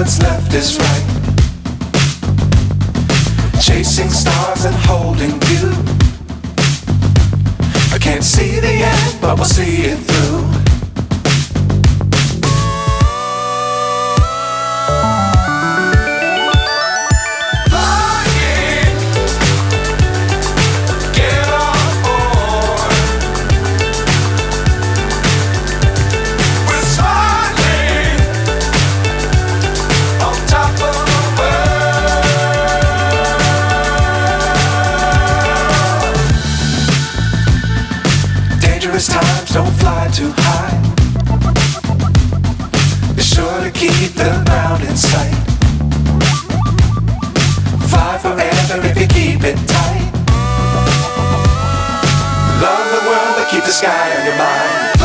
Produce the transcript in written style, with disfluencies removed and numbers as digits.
what's left is right. Chasing stars and holding you. I can't see the end, but we'll see it through. Times don't fly too high. Be sure to keep the ground in sight. Fly forever if you keep it tight. Love the world but keep the sky on your mind.